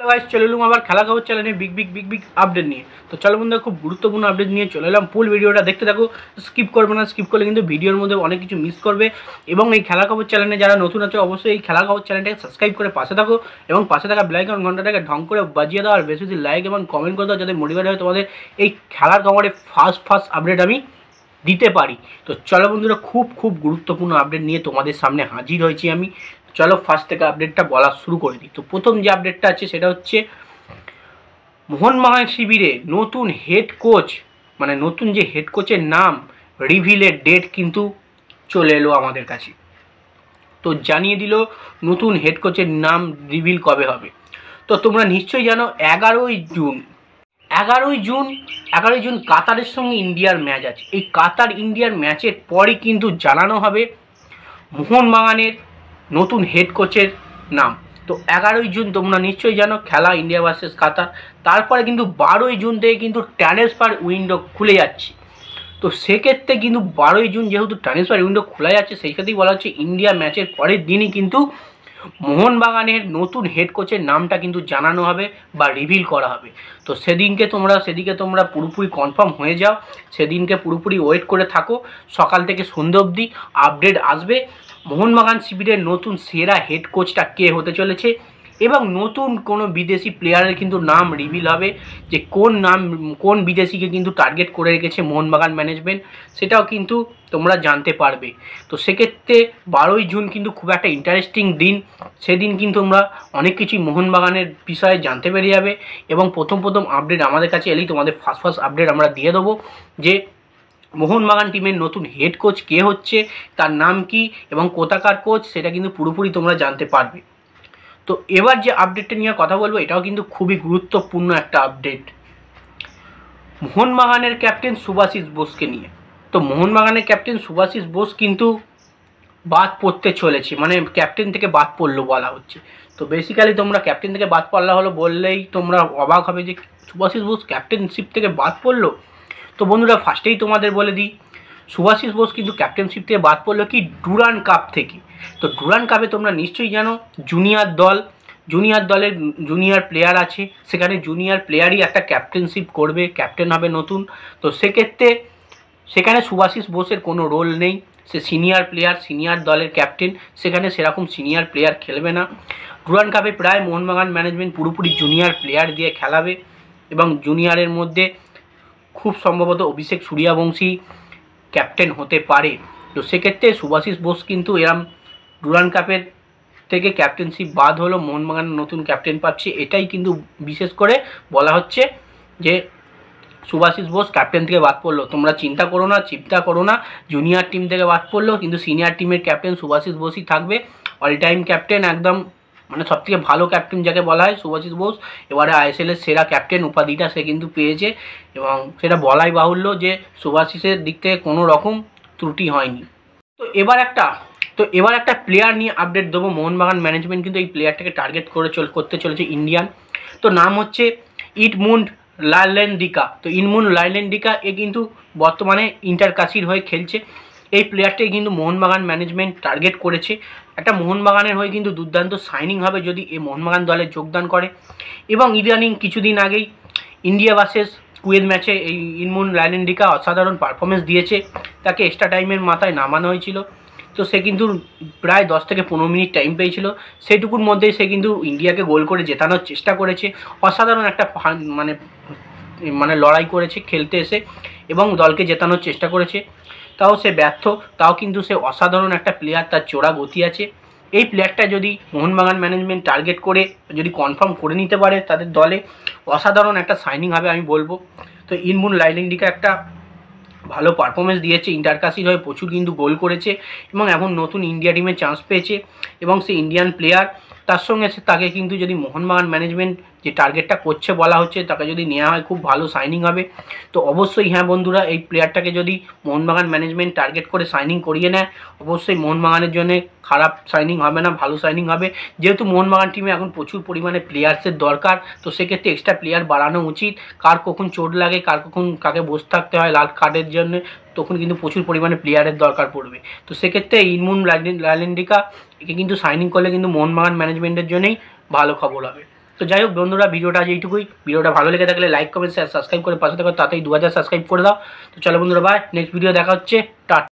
Guys চলে এলাম আবার খেলা খবর চ্যানেলে বিগ আপডেট নিয়ে। তো চলো বন্ধুরা, খুব গুরুত্বপূর্ণ আপডেট নিয়ে চলে এলাম। ফুল ভিডিওটা দেখতে থাকো, স্কিপ করবে না। স্কিপ করলে কিন্তু ভিডিওর মধ্যে অনেক কিছু মিস করবে। এবং এই খেলা খবর চ্যানেলে যারা নতুন আছে অবশ্যই এই খেলা খবর চ্যানেলটাকে সাবস্ক্রাইব করে পাশে থাকো এবং পাশে থাকা বেল আইকন ঘন্টাটাকে ঢং করে বাজিয়ে দাও। আর বেশি বেশি লাইক এবং কমেন্ট করে দাও যাতে মোটিভেট হয় তোমাদের এই খেলার খবরে ফার্স্ট আপডেট আমি দিতে পারি। তো চলো বন্ধুরা, খুব গুরুত্বপূর্ণ আপডেট নিয়ে তোমাদের সামনে হাজির হয়েছি আমি। চলো ফার্স্ট থেকে আপডেটটা বলা শুরু করে দিই। তো প্রথম যে আপডেটটা আছে সেটা হচ্ছে মোহনবাগান শিবিরে নতুন হেড কোচ, মানে নতুন যে হেড কোচের নাম রিভিলের ডেট কিন্তু চলে এলো আমাদের কাছে। তো জানিয়ে দিল নতুন হেড কোচের নাম রিভিল কবে হবে। তো তোমরা নিশ্চয়ই জানো 11ই জুন কাতারের সঙ্গে ইন্ডিয়ার ম্যাচ আছে। এই কাতার ইন্ডিয়ার ম্যাচের পরই কিন্তু জানানো হবে মোহনবাগানের নতুন হেড কোচের নাম। তো 11ই জুন তোমরা নিশ্চয়ই জানো খেলা ইন্ডিয়া ভার্সেস কাতার। তারপরে কিন্তু 12ই জুন থেকে কিন্তু ট্রান্সফার উইন্ডো খুলে যাচ্ছে। তো সেক্ষেত্রে কিন্তু 12ই জুন যেহেতু ট্রান্সফার উইন্ডো খোলা যাচ্ছে, সেই ক্ষেত্রেই বলা হচ্ছে ইন্ডিয়া ম্যাচের পরের দিনই কিন্তু মোহনবাগানের নতুন হেড কোচের নামটা কিন্তু জানানো হবে বা রিভিল করা হবে। তো সেদিকে তোমরা পুরোপুরি কনফার্ম হয়ে যাও, সেদিনকে পুরোপুরি ওয়েট করে থাকো। সকাল থেকে সন্ধ্যে অবধি আপডেট আসবে মোহনবাগান শিবিরের নতুন সেরা হেড কোচটা কে হতে চলেছে এবং নতুন কোনো বিদেশি প্লেয়ারের কিন্তু নাম রিভিল হবে, যে কোন বিদেশিকে কিন্তু টার্গেট করে রেখেছে মোহনবাগান ম্যানেজমেন্ট, সেটাও কিন্তু তোমরা জানতে পারবে। তো সেক্ষেত্রে 12ই জুন কিন্তু খুব একটা ইন্টারেস্টিং দিন। সেদিন কিন্তু তোমরা অনেক কিছুই মোহনবাগানের বিষয়ে জানতে পেরে যাবে এবং প্রথম আপডেট আমাদের কাছে এলেই তোমাদের ফার্স্ট আপডেট আমরা দিয়ে দেবো যে মোহনবাগান টিমের নতুন হেড কোচ কে হচ্ছে, তার নাম কি এবং কোথাকার কোচ, সেটা কিন্তু পুরোপুরি তোমরা জানতে পারবে। তো এবার যে আপডেটটা নিয়ে কথা বলবো এটাও কিন্তু খুবই গুরুত্বপূর্ণ একটা আপডেট মোহনবাগানের ক্যাপ্টেন সুভাশিস বোসকে নিয়ে। তো মোহনবাগানের ক্যাপ্টেন সুভাশিস বোস কিন্তু বাদ পড়তে চলেছে, মানে ক্যাপ্টেন থেকে বাদ পড়লো বলা হচ্ছে। তো বেসিক্যালি তোমরা ক্যাপ্টেন থেকে বাদ পড়লা হলো বললেই তোমরা অবাক হবে যে সুভাশিস বোস ক্যাপ্টেনশিপ থেকে বাদ পড়লো। তো বন্ধুরা, ফার্স্টেই তোমাদের বলে দিই, সুভাশিস বোস কিন্তু ক্যাপ্টেনশিপ থেকে বাদ পড়লো কি ডুরান্ড কাপ থেকে। তো ডুরান্ড কাপে তোমরা নিশ্চয়ই জানো জুনিয়র দলের জুনিয়র প্লেয়ার আছে, সেখানে জুনিয়র প্লেয়ারই একটা ক্যাপ্টেনশিপ করবে, ক্যাপ্টেন হবে নতুন। তো সেক্ষেত্রে সেখানে সুভাশিস বোসের কোনো রোল নেই, সে সিনিয়র প্লেয়ার, সিনিয়র দলের ক্যাপ্টেন, সেখানে সেরকম সিনিয়র প্লেয়ার খেলবে না। ডুরান্ড কাপে প্রায় মোহনবাগান ম্যানেজমেন্ট পুরোপুরি জুনিয়র প্লেয়ার দিয়ে খেলাবে এবং জুনিয়রের মধ্যে খুব সম্ভবত অভিষেক সূর্যবংশী ক্যাপ্টেন হতে পারে। তো সেক্ষেত্রে সুভাশিস বোস কিন্তু এরম ডুরান্ড কাপের থেকে ক্যাপ্টেনশিপ বাদ হলো, মোহনবাগানের নতুন ক্যাপ্টেন পাচ্ছে, এটাই কিন্তু বিশেষ করে বলা হচ্ছে যে সুভাশিস বোস ক্যাপ্টেন থেকে বাদ পড়লো। তোমরা চিন্তা করো না, জুনিয়র টিম থেকে বাদ পড়লো কিন্তু সিনিয়র টিমের ক্যাপ্টেন সুভাশিস বোসই থাকবে, অল টাইম ক্যাপ্টেন, একদম মানে সবথেকে ভালো ক্যাপ্টেন যাকে বলা হয় সুভাশিস বোস। এবারে আইএসএলের সেরা ক্যাপ্টেন উপাধিটা সে কিন্তু পেয়েছে এবং সেটা বলাই বাহুল্য যে সুভাশিসের দিক থেকে কোনো রকম ত্রুটি হয়নি। তো এবার একটা প্লেয়ার নিয়ে আপডেট দেবো। মোহনবাগান ম্যানেজমেন্ট কিন্তু এই প্লেয়ারটাকে টার্গেট করতে চলেছে ইন্ডিয়ান। তো নাম হচ্ছে ইডমুন্ড লাইলেন্ডিকা। তো ইডমুন্ড লাইলেন্ডিকা এ কিন্তু বর্তমানে ইন্টারকাশির হয়ে খেলছে। এই প্লেয়ারটাই কিন্তু মোহনবাগান ম্যানেজমেন্ট টার্গেট করেছে। একটা মোহনবাগানের হয়ে কিন্তু দুর্দান্ত সাইনিং হবে যদি এই মোহনবাগান দলে যোগদান করে। এবং ইদানিং কিছুদিন আগেই ইন্ডিয়া ভার্সেস কুয়েত ম্যাচে এই ইডমুন্ড লাইলেন্ডিকা অসাধারণ পারফরমেন্স দিয়েছে, তাকে এক্সট্রা টাইমের মাথায় নামানো হয়েছিল। তো সে কিন্তু প্রায় 10 থেকে 15 মিনিট টাইম পেয়েছিল, সেটুকুর মধ্যেই সে কিন্তু ইন্ডিয়াকে গোল করে জেতানোর চেষ্টা করেছে। অসাধারণ একটা মানে লড়াই করেছে খেলতে এসে এবং দলকে জেতানোর চেষ্টা করেছে, তাও সে ব্যর্থ। তাও কিন্তু সে অসাধারণ একটা প্লেয়ার, তার চোরা গতি আছে। এই প্লেয়ারটা যদি মোহনবাগান ম্যানেজমেন্ট টার্গেট করে যদি কনফার্ম করে নিতে পারে তাদের দলে, অসাধারণ একটা সাইনিং হবে আমি বলবো। তো ইডমুন্ড লাইলেন্ডিকা একটা ভালো পারফরমেন্স দিয়েছে, ইন্টারকাশির হয়ে প্রচুর কিন্তু গোল করেছে এবং এখন নতুন ইন্ডিয়া টিমে চান্স পেয়েছে এবং সে ইন্ডিয়ান প্লেয়ার। তার সঙ্গে তাকে কিন্তু যদি মোহনবাগান ম্যানেজমেন্ট যে টার্গেটটা করছে বলা হচ্ছে তাকে যদি নেওয়া হয় খুব ভালো সাইনিং হবে। তো অবশ্যই হ্যাঁ বন্ধুরা, এই প্লেয়ারটাকে যদি মোহনবাগান ম্যানেজমেন্ট টার্গেট করে সাইনিং করিয়ে নেয় অবশ্যই মোহনবাগানের জন্য খারাপ সাইনিং হবে না, ভালো সাইনিং হবে। যেহেতু মোহনবাগান টিমে এখন প্রচুর পরিমাণে প্লেয়ার্সের দরকার, তো সেক্ষেত্রে এক্সট্রা প্লেয়ার বাড়ানো উচিত। কার কখন চোট লাগে, কার কখন কাকে বসে থাকতে হয় লাল কার্ডের জন্য, তখন কিন্তু প্রচুর পরিমাণে প্লেয়ারের দরকার পড়বে। তো সেক্ষেত্রে ইডমুন্ড লাইলেন্ডিকা একে কিন্তু সাইনিং করলে কিন্তু মোহনবাগান ম্যানেজমেন্টের জন্যই ভালো খবর হবে। তো যাই হোক বন্ধুরা, ভিডিওটা আজ এইটুকুই। ভিডিওটা ভালো লেগে থাকলে লাইক কমেন্ট শেয়ার সাবস্ক্রাইব করে পাশে থাকো, তাতেই 2000 সাবস্ক্রাইব করে দাও। তো চলো বন্ধুরা, বাই, নেক্সট ভিডিও দেখা হচ্ছে, টাটা।